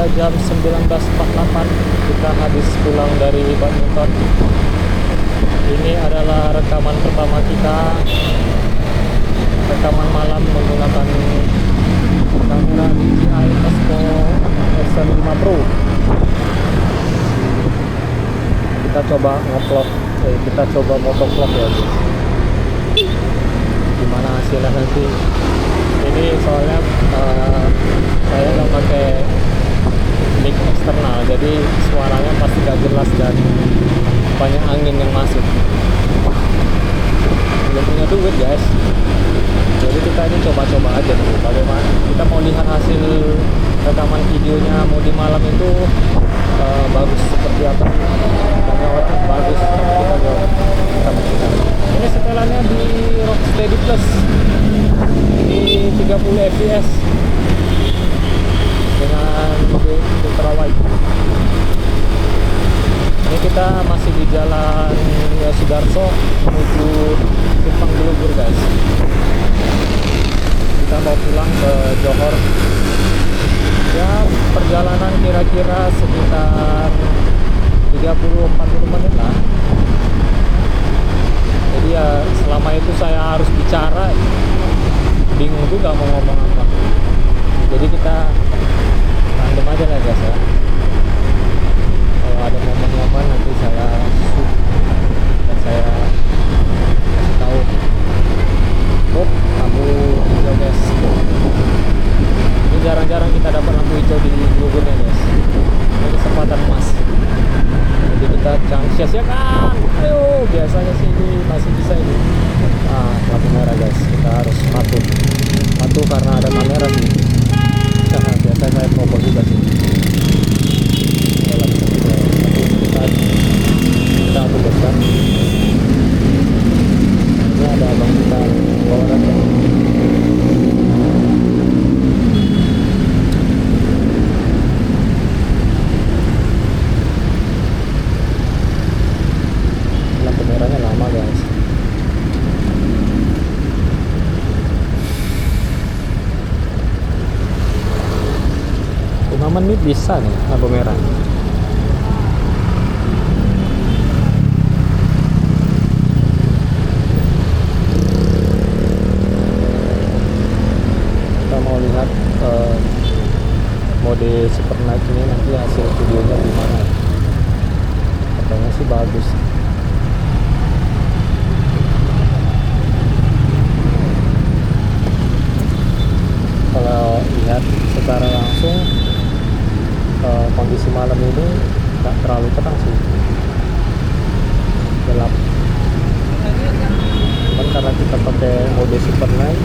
sudah jam 19.48. Kita habis pulang dari badminton. Ini adalah rekaman pertama kita, rekaman malam menggunakan kamera DJI Osmo S5 Pro. Kita coba ngevlog, kita coba motovlog ya guys. Gimana hasilnya nanti. Ini soalnya saya nggak pakai mic eksternal, jadi suaranya pasti gak jelas dan banyak angin yang masuk. Belum punya duit guys, jadi kita ini coba-coba aja dulu bagaimana. Kita mau lihat hasil rekaman videonya mau di malam itu bagus seperti apa. Banyak orang bagus, kita mencoba. Ini setelannya di Rocksteady Plus di 30 fps dengan ultra wide. Ini kita masih di jalan Sudarso menuju Simpang Gelugur guys. Kita mau pulang ke Johor. Ya, perjalanan kira-kira sekitar 30-40 menit lah. Jadi ya selama itu saya harus bicara, bingung juga mau ngomong apa. Jadi kita random aja lah guys ya. Kalau ada momen-momen nanti saya shoot dan saya kasih tahu. Oh, lampu hijau guys. Ini jarang-jarang kita dapat lampu hijau di Bogornya guys. Ini kesempatan emas. Jadi kita jangan sia-siakan. Ayo, biasanya sih ini masih bisa ini. Lampu merah guys. Kita harus patuh karena ada kamera sih. Biasa saya fokus juga sih. Dalam kita tugaskan. Ini ada abang kita bawa datang. Lampu merahnya lama guys. 5 menit bisa nih lampu merah. Kita mau lihat mode super night ini nanti hasil videonya gimana. Katanya sih bagus. Kalau lihat secara langsung kondisi malam ini nggak terlalu terang sih, gelap. Cuman karena kita pakai mode super night,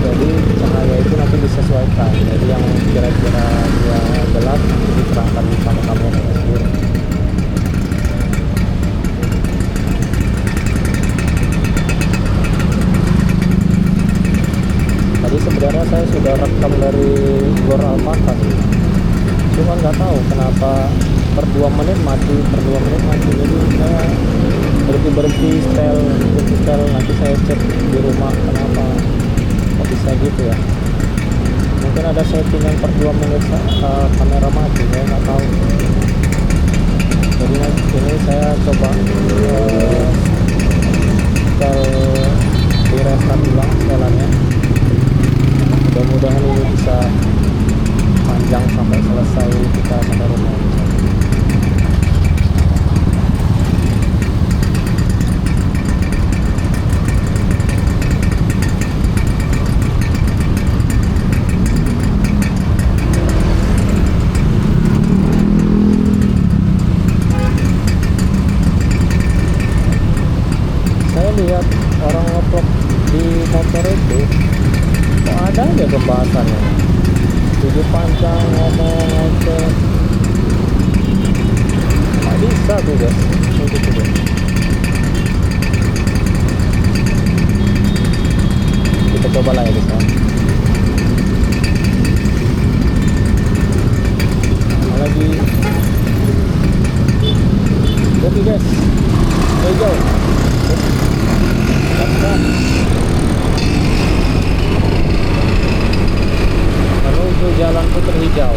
jadi cahaya itu nanti disesuaikan. Jadi yang kira-kira dia gelap itu diterangkan sama kamera sendiri. Tadi sebenarnya saya sudah rekam dari Gor Almata sih. Cuman nggak tahu kenapa per 2 menit mati. Jadi saya berhenti setel. Nanti saya cek di rumah kenapa kok bisa gitu ya. Mungkin ada setting yang per 2 menit kamera mati, saya nggak tahu. Jadi ini saya coba setel di restart ulang setelannya. Mudah-mudahan ini bisa panjang sampai selesai kita sampai rumah. Saya lihat orang ngevlog di motor itu kok ada aja pembahasannya, video panjang, ngomong ngoceh, nggak bisa tuh guys, gitu guys. Kita coba lah ya guys ya. Lagi oke guys, go menuju Jalan Putri Hijau.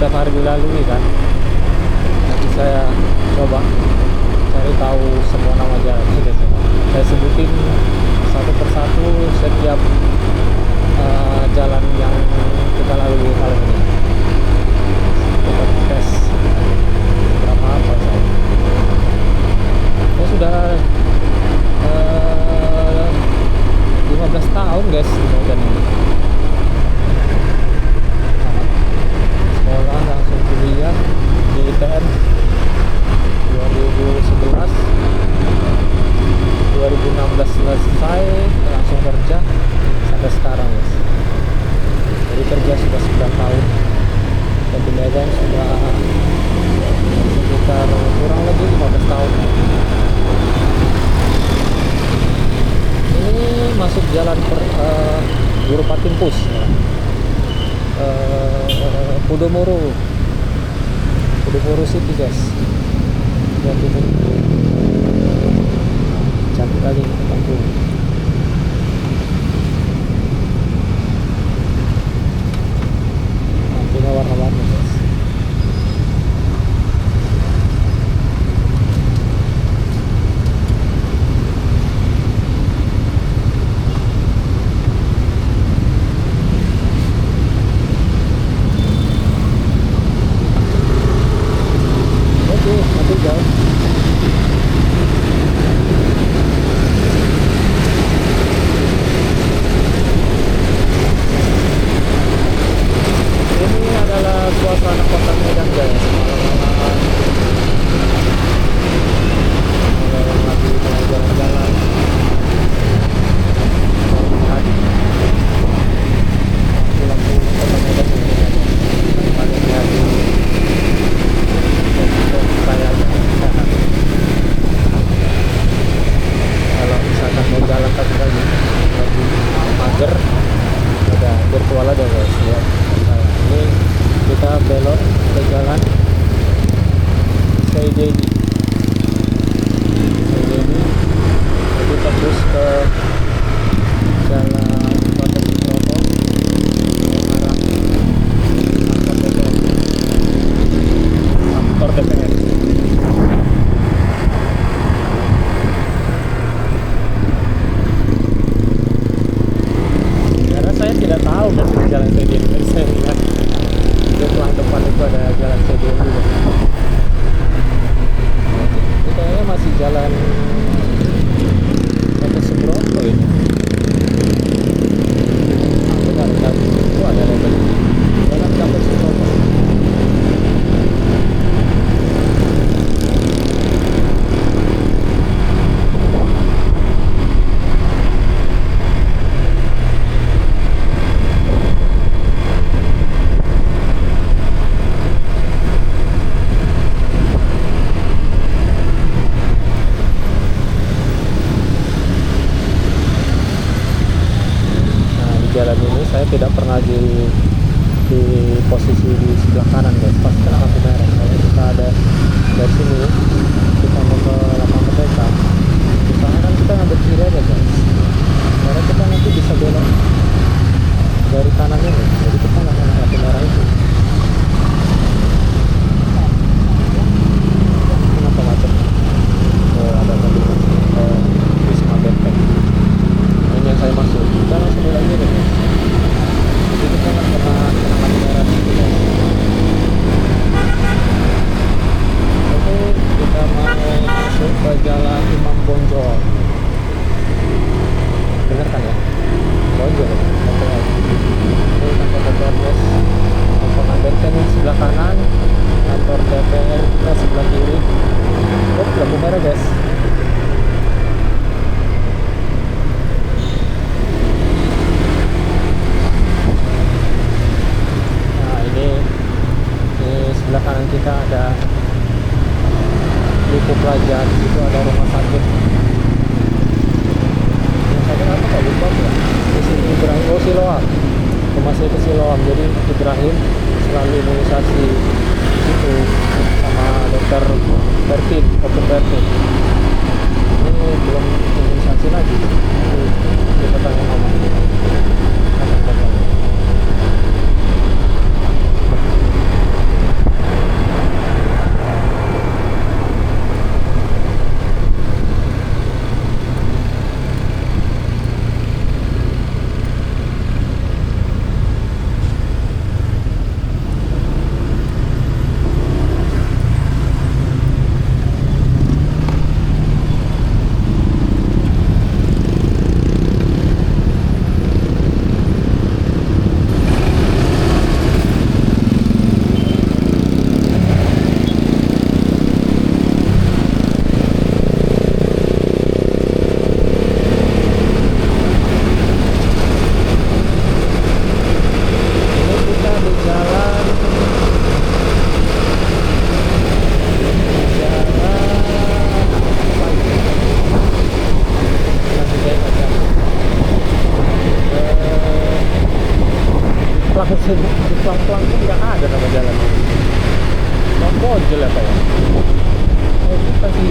setiap hari dilalui kan. Nanti saya coba cari tahu semua nama jalan. Sudah saya sebutin satu persatu setiap jalan yang kita lalui malam ini. Kita tes berapa apa saya. Saya sudah 15 tahun guys di Medan ini. Sekolah langsung kuliah di ITN 2011, 2016 selesai, langsung kerja sampai sekarang guys. Jadi kerja sudah 9 tahun dan di Medan sudah sekitar kurang lebih 15 tahun. Ini masuk jalan Guru Patimpus ya. Podomoro City guys. Lihat ini cantik kali tempatku. Lampunya warna-warni guys. Suasana kota Medan guys, malam-malam lagi mau jalan-jalan, mau lihat lampu kota Medan ini pada lihat saya aja. Kalau misalkan mau jalan kaki lagi mager, ada virtual ada guys, lihat ini. Kita belok ke jalan Seideni, jadi tembus ke jalan Kota Citropo arah kantor DPR. Karena saya tidak tahu dari jalan Seideni, saya lihat pelang depan itu ada jalan CDM juga. Ini kayaknya masih jalan Gatot Subroto ini. Benar, itu ada label jalan Gatot Subroto. Jalan ini saya tidak pernah di posisi di sebelah kanan guys, pasti kena lampu merah. Kalau kita ada dari sini kita mau ke lapangan merdeka, usahakan kita ngambil kiri aja guys, karena kita nanti bisa belok dari kanannya nih, jadi kita nggak kena lampu merah itu. Kenapa macet? Ada tadi Wisma Benteng. Ini yang saya maksud, kita langsung mulai aja deh. Jadi kita nggak pernah kena lampu merah di sini. Oke, kita mau masuk ke jalan Imam Bonjol. Bener kan ya? Bonjol ya? Ini kantor DPR guys. Lapangan Benteng sebelah kanan, kantor DPR kita sebelah kiri. Oh, lampu merah guys. Sebelah kanan kita ada Lipo Plaza, di situ ada rumah sakit. Rumah sakit apa kok lupa ya? Di sini Ibrahim, oh Siloam, rumah sakit Siloam. Jadi Ibrahim selalu imunisasi di situ sama dokter Bertin, dokter Bertin. Ini belum imunisasi lagi. Jadi kita tanya mama. pelang-pelang pun nggak ada nama jalan. Mau bojol apa ya? Kita sih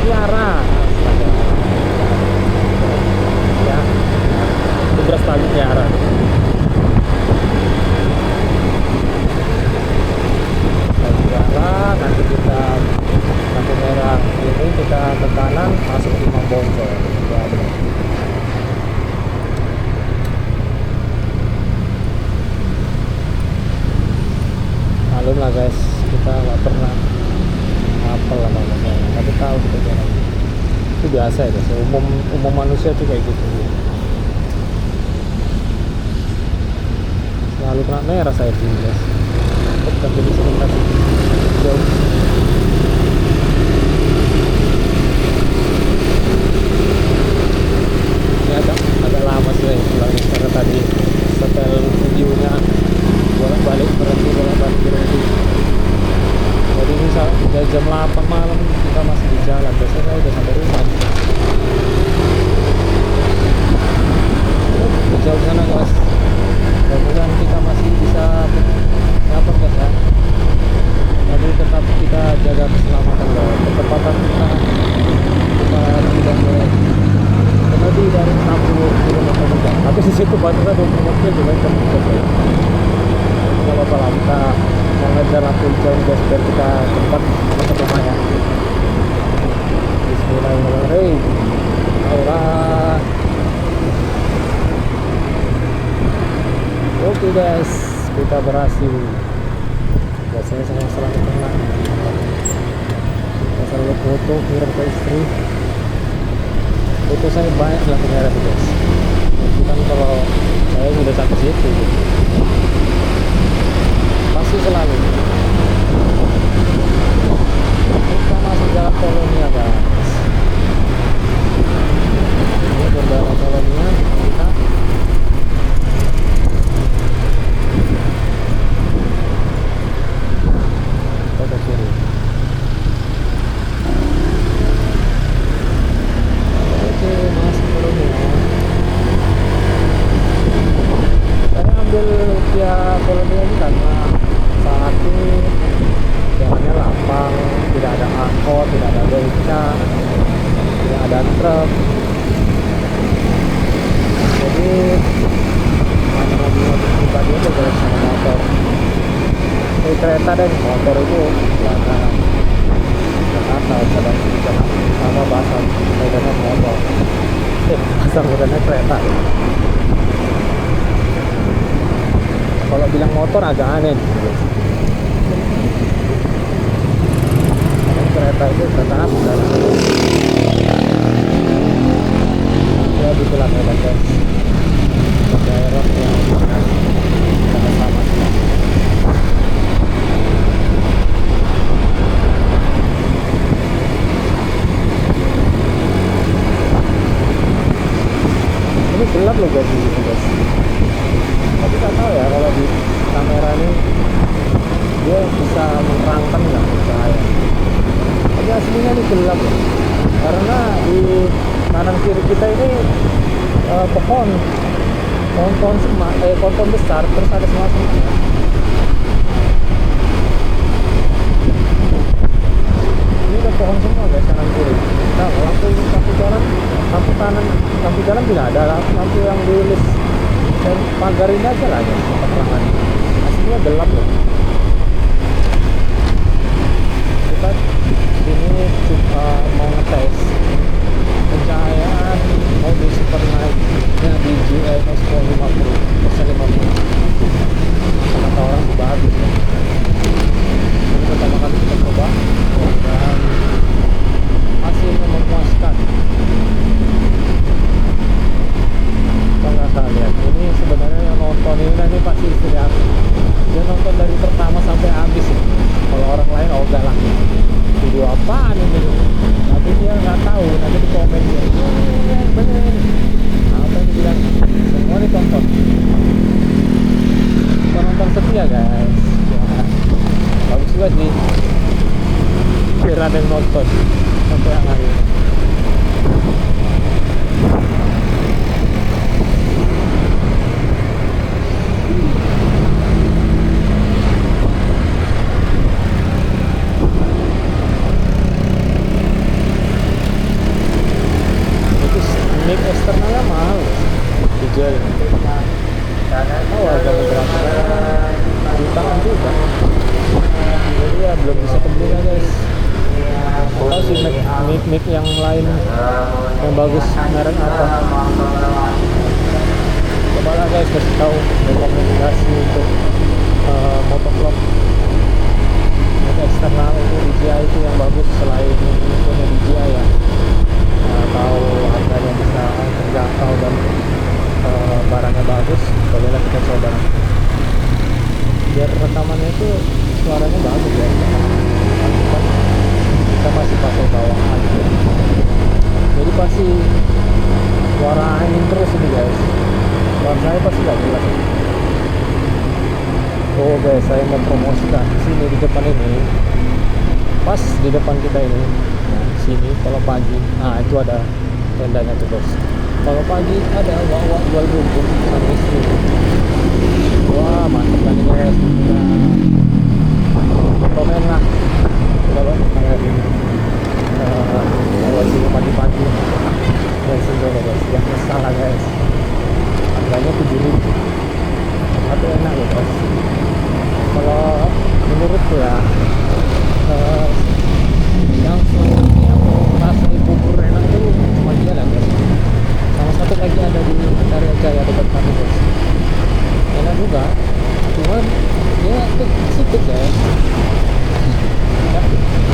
Tiara, astaga. Ya, itu beras lagi Tiara. Tiara, nanti kita lampu merah ini kita ke kanan masuk ke Mambonco. Ya, benar. Malum lah guys, kita nggak pernah hafal lah namanya, tapi tahu kita jalan. Itu biasa ya guys, umum manusia tuh kayak gitu. Selalu kena merah saya tuh guys. Bukan jadi sebentar jauh. Ini agak lama sih ya pulangnya, karena tadi setel videonya bolak-balik berhenti. Jadi misal udah jam 8 malam kita masih di jalan, biasanya saya udah sampai rumah. Jauh sana guys, mudah-mudahan kita masih bisa dapat guys ya. Tapi tetap kita jaga keselamatan guys, kecepatan kita tidak boleh lebih dari 60 km/jam. Tapi di situ batasnya 20 km/jam. Nggak apa-apa lah, kita mengejar lampu hijau guys biar kita cepat masuk rumah ya. Bismillahirrahmanirrahim. Allah. Oke guys, kita berhasil. Biasanya saya selalu tenang. Saya selalu foto kirim ke istri. Foto saya banyak lah kamera guys. Bukan kalau saya udah sampai situ gitu. Pasti selalu kita masuk jalan Kolonia guys. Ini jalan Kolonia, kita ke kiri. Oke, masuk Kolonia. Saya ambil via Kolonia ini karena satu, jalannya lapang, tidak ada angkot, tidak ada beca, tidak ada truk. Jadi hanya mobil pribadi aja guys sama motor. Ini kereta dan motor itu belakang Jakarta, jalan sama bahasa mudahnya motor. Bahasa mudahnya kereta. Kalau bilang motor agak aneh. Kereta itu kereta api kan. Ya begitulah medan guys. Daerah yang sama. Ini gelap loh guys di sini guys. Tapi nggak tahu ya kalau di kamera ini dia bisa menerangkan nggak cahaya. Tapi aslinya ini gelap ya. Karena di kanan kiri kita ini pohon besar, terus ada semua. Ini ada pohon semua guys kanan kiri. Nah, lampu jalan tidak ada, lampu yang di dan pagar ini aja lah ya penerangan. Aslinya gelap loh. Kita ini mau ngetes pencahayaan mobil super night-nya di GLS 50 kata orang sih bagus ya. Ini pertama kali kita coba dan hasilnya memuaskan. Nggak lihat ini sebenarnya yang nonton ini pasti istri aku. Dia nonton dari pertama sampai habis ya. Kalau orang lain enggak lah, video apaan ini, tapi dia nggak tahu. Nanti di komen dia bener apa yang dibilang, semua ditonton. Penonton setia guys ya. Bagus juga sih biar ada yang nonton sampai akhir. yang bagus merek apa. Coba lah guys kasih tahu rekomendasi untuk motovlog eksternal itu DJI itu yang bagus selain punya DJI ya. Tahu harganya bisa terjangkau dan barangnya bagus, bolehlah kita coba. Biar rekamannya itu suaranya bagus ya. Kita masih pakai bawahan ya. Jadi pasti suara angin terus ini guys. Suara saya pasti gak jelas. Oh guys, saya mau promosikan di sini di depan ini, pas di depan kita ini. Nah, sini kalau pagi, nah itu ada tendanya tuh guys. Kalau pagi ada wak-wak jual bubur sama istri. Wah mantap kan ini guys. Nah, komen lah. Coba kayak ini. Kalau sini pagi-pagi guys itu guys, yang salah guys. Harganya 7.000. Tapi enak loh guys. Kalau menurutku ya, yang selama ini aku rasain bubur enak itu cuma dia lah guys. Sama satu lagi ada di Karya Jaya dekat kami guys. Enak juga, cuman dia sedikit guys. Ya,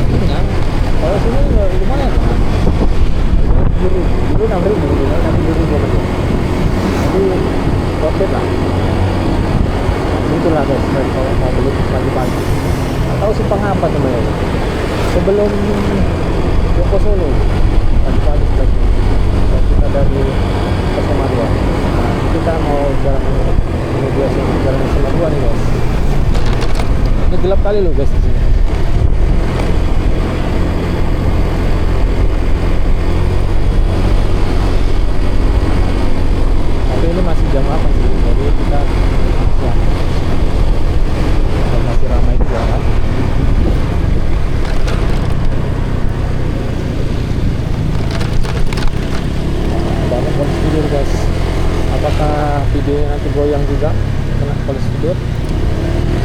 kenyang. Kalau sini lumayan lah. Dulu 6.000 tapi 7.000 aja. Jadi worth it lah. Itulah guys, kalau mau beli pagi-pagi atau simpang apa teman-teman sebelum Joko Solo pagi-pagi sebaiknya kita dari SMA 2. Nah, kita mau jalan menuju jalan SMA 2 nih guys. Ini gelap kali loh guys di sini. Tapi ini masih jam 8 sih, jadi kita siap. Masih ramai juga kan. Banyak polis tidur guys. Apakah videonya nanti goyang juga kena polis tidur?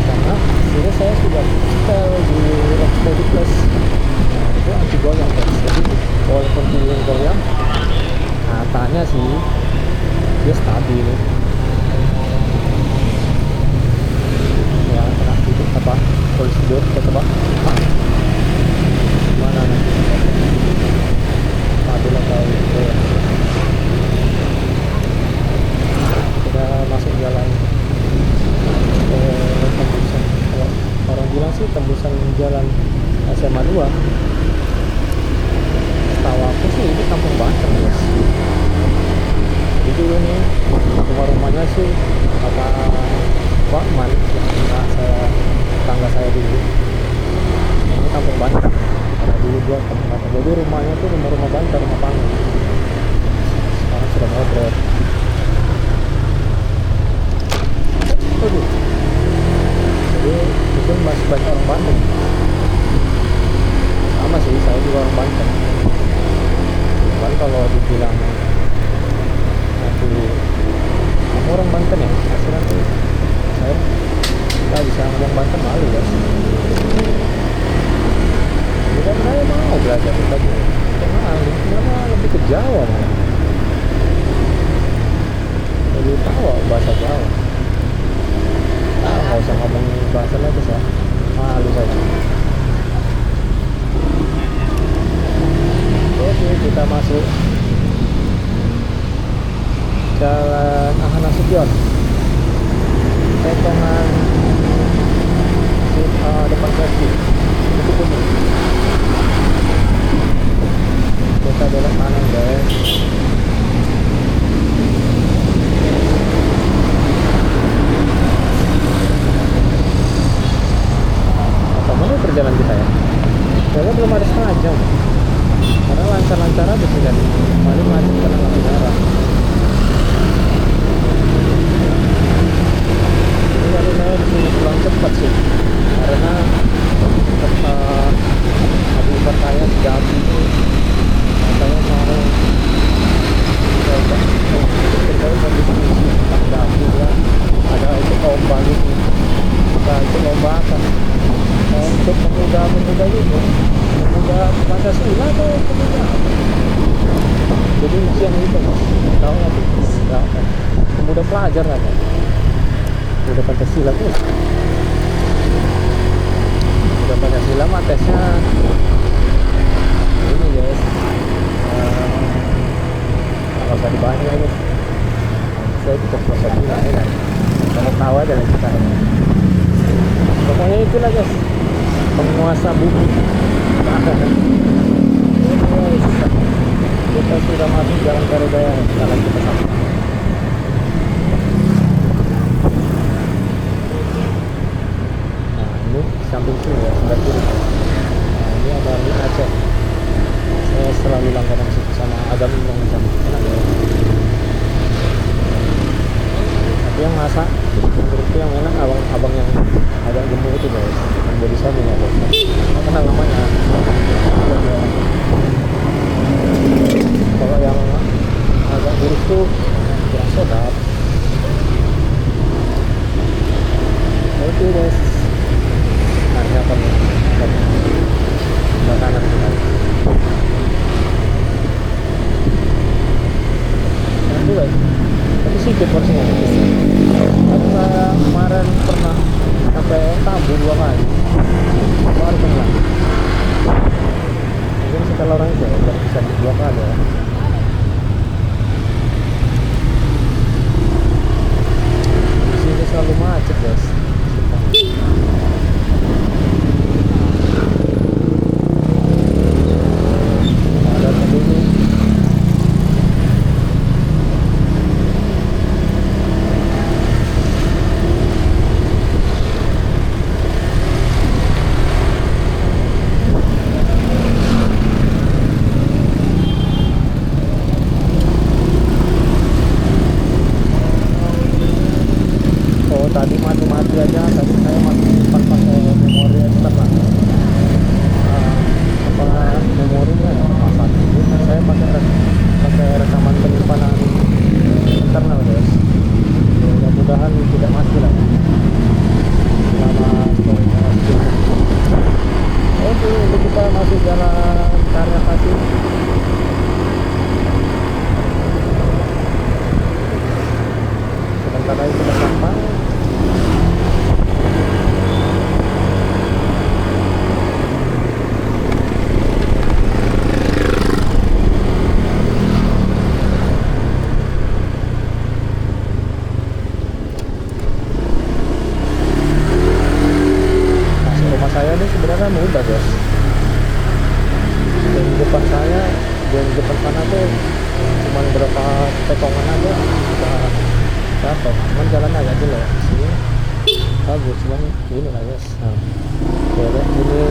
Karena sini saya sudah setel di Rocksteady Plus. Nah, itu anti goyang guys. Jadi walaupun video goyang, katanya sih dia stabil. Apa polis tidur kita coba mana nanti stabil atau gitu ya. Kita masuk jalan tembusan, kalau orang bilang sih tembusan jalan SMA 2. Setahu aku sih ini kampung Banten guys. Jadi dulu nih rumah-rumahnya sih apa Pak Man, nah, tangga saya dulu ini kampung Banten, karena dulu gua kampung Banten. Jadi rumahnya tuh rumah Banten, rumah panggung. Sekarang sudah modern. Aduh. Jadi itu masih banyak orang Banten. Sama sih, saya juga orang Banten. Cuman kalau dibilang nanti kamu orang Banten ya, pasti nanti saya nggak bisa ngomong Banten, malu guys. Bukan saya mau belajar tadi, karena lebih ke Jawa malah. Lebih tahu bahasa Jawa. Nah, nggak usah ngomong bahasa lagi ya, malu saya. Oke, kita masuk Jalan Ahmad Nasution, potongan depan kaki itu kuning. Kita belok kanan guys. Mana perjalanan kita ya? Kayaknya belum ada setengah jam, karena lancar-lancar aja sih kan. Paling macet karena lampu merah. Ini kalau saya disuruh pulang cepat sih, karena adik ipar saya di Jambi itu katanya mau terkait dengan diskusi tentang Jambi ya, ada itu lomba gitu. Nah itu lomba kan untuk pemuda itu, pemuda Pancasila atau pemuda apa? Jadi ujian itu tahu nggak tuh berapa pemuda pelajar kan ya, udah Pancasila tuh, udah Pancasila mah tesnya ini guys, nggak usah dibahas lagi, saya ikut prosedur ya kan, kalau tahu aja lah kita ini. Pokoknya itulah guys, penguasa bumi. Kita sudah masuk jalan Karidaya, sekarang kita sampai. Nah ini samping sini ya, sebelah kiri. Nah ini ada mie Aceh. Saya selalu langganan situ sama Adam yang di samping sana ya. Tapi yang masak menurutku yang enak abang yang agak gemuk itu guys, yang body shaming ya guys. Nggak kenal namanya. Kalau yang agak kurus tuh kurang sedap. Oke guys, nah ini apa nih makanan kita. Nah itu guys, tapi sedikit porsinya. Tapi saya kemarin pernah sampai tabur 2 kali baru kenyang. Mungkin setelah orang itu ya bisa 2 kali ya. Di sini selalu macet guys. Ada penduduk. Tadi mati aja, tadi saya masih simpan pakai memori eksternal. Memorinya pas itu saya pakai rekaman penyimpanan internal guys. Mudah-mudahan tidak mati lah selama storage. Oke, untuk kita masuk jalan Karya Kasih. Sebentar lagi kita sampai. Sebenarnya mudah guys. Di depan sana tuh cuma berapa tekongan aja udah sampai. Cuman jalan agak jelek sini bagus, cuman ini lah guys. Nah, belok ini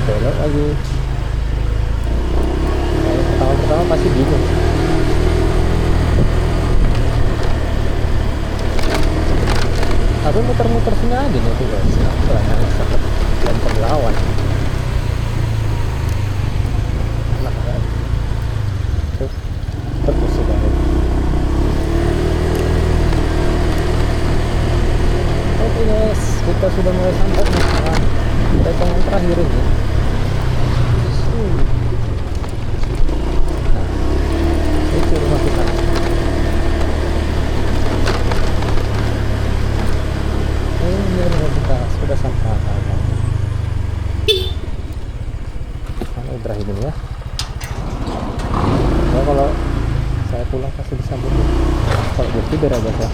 belok lagi. Pertama pasti bingung. Tapi muter-muter sini aja nih tuh guys. Banyak sekali dan perlawan. Enak kan? Tuh, terus sudah. Oke guys, kita sudah mulai sampai nih. Nah, tekongan terakhir ini. Nah, itu rumah kita. Ini rumah kita sudah sampai. Mana Ibrahim ini ya? Ya kalau saya pulang pasti disambut. Kalau dia tidur aja ya.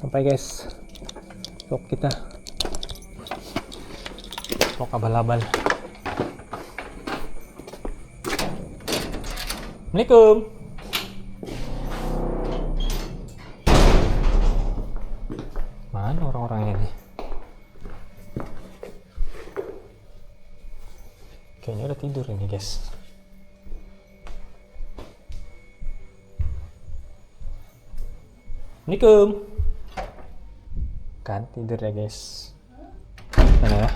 Sampai guys. Sok kita. Sok abal-abal. Assalamualaikum. Mana orang-orangnya nih? Kayaknya udah tidur ini guys. Assalamualaikum. Kan tidur ya guys. Mana ya?